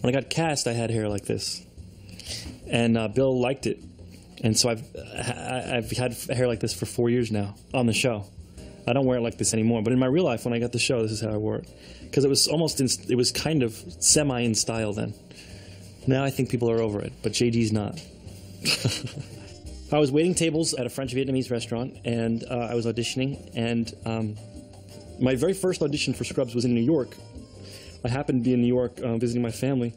When I got cast, I had hair like this, and Bill liked it, and so I've had hair like this for 4 years now on the show. I don't wear it like this anymore, but in my real life, when I got the show, this is how I wore it, because it was it was kind of semi in style then. Now I think people are over it, but JD's not. I was waiting tables at a French-Vietnamese restaurant, and I was auditioning, and my very first audition for Scrubs was in New York. I happened to be in New York visiting my family,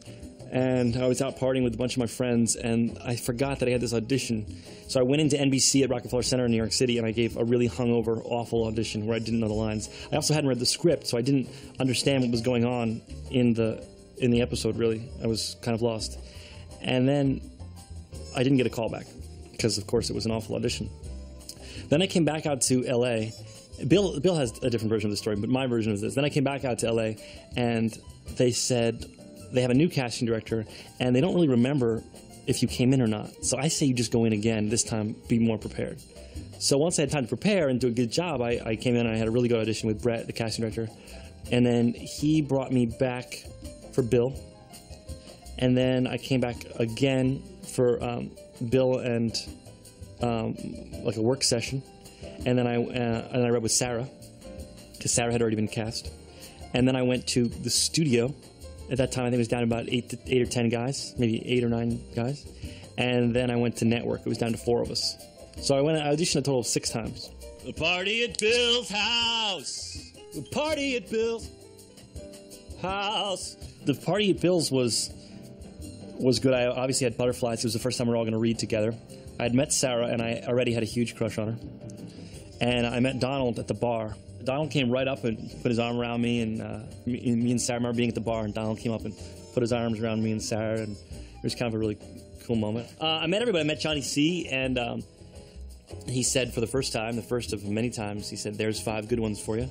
and I was out partying with a bunch of my friends, and I forgot that I had this audition. So I went into NBC at Rockefeller Center in New York City, and I gave a really hungover, awful audition where I didn't know the lines. I also hadn't read the script, so I didn't understand what was going on in the episode, really. I was kind of lost. And then I didn't get a call back, because, of course, it was an awful audition. Then I came back out to L.A. Bill has a different version of the story, but my version is this. Then I came back out to L.A., and they said they have a new casting director, and they don't really remember if you came in or not. So I say you just go in again, this time be more prepared. So once I had time to prepare and do a good job, I came in and I had a really good audition with Brett, the casting director. And then he brought me back for Bill. And then I came back again for Bill and like a work session. And then I read with Sarah, because Sarah had already been cast. And then I went to the studio. At that time, I think it was down to about 8 or 10 guys, maybe 8 or 9 guys. And then I went to network. It was down to 4 of us. So I auditioned a total of 6 times. The party at Bill's house. The party at Bill's house. The party at Bill's was good. I obviously had butterflies. It was the first time we were all going to read together. I had met Sarah, and I already had a huge crush on her. And I met Donald at the bar. Donald came right up and put his arm around me, and me and Sarah, I remember being at the bar, and Donald came up and put his arms around me and Sarah, and it was kind of a really cool moment. I met everybody. I met Johnny C., and he said for the first time, the first of many times, he said, "There's 5 good ones for you,"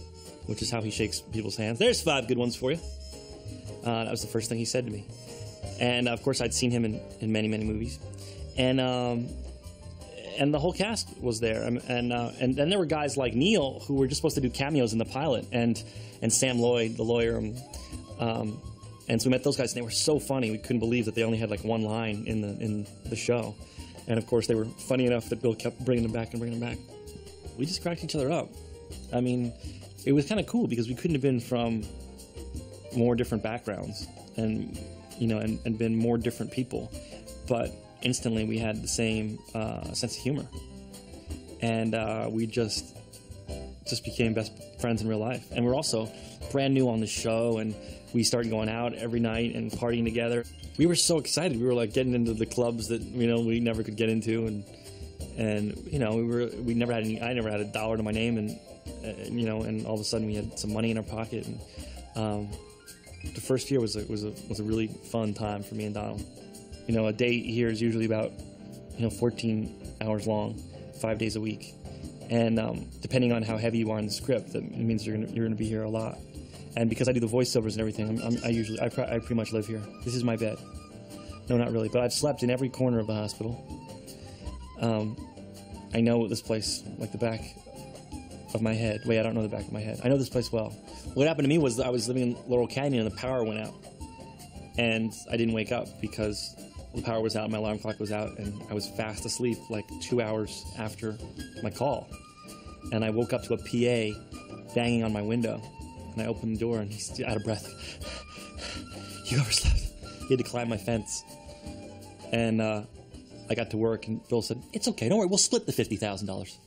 which is how he shakes people's hands. "There's 5 good ones for you." That was the first thing he said to me. And, of course, I'd seen him in many, many movies. And the whole cast was there, and then there were guys like Neil who were just supposed to do cameos in the pilot, and Sam Lloyd, the lawyer, and so we met those guys, and they were so funny. We couldn't believe that they only had like one line in the show, and of course they were funny enough that Bill kept bringing them back and bringing them back. We just cracked each other up. I mean, it was kind of cool because we couldn't have been from more different backgrounds, and and been more different people, but instantly we had the same sense of humor, and we just became best friends in real life. And we're also brand new on the show, and we started going out every night and partying together. We were so excited. We were like getting into the clubs that we never could get into, and we never had I never had $1 to my name, and all of a sudden we had some money in our pocket, and the first year was a really fun time for me and Donald. A day here is usually about 14 hours long, 5 days a week, and depending on how heavy you are in the script, that means you're gonna be here a lot. And because I do the voiceovers and everything, I pretty much live here. This is my bed. No, not really, but I've slept in every corner of the hospital. I know this place like the back of my head. Wait, I don't know the back of my head. I know this place well. What happened to me was that I was living in Laurel Canyon and the power went out, and I didn't wake up because the power was out, my alarm clock was out, and I was fast asleep like 2 hours after my call. And I woke up to a PA banging on my window, and I opened the door, and he's out of breath. "You overslept." He had to climb my fence. And I got to work, and Bill said, "It's okay, don't worry, we'll split the $50,000.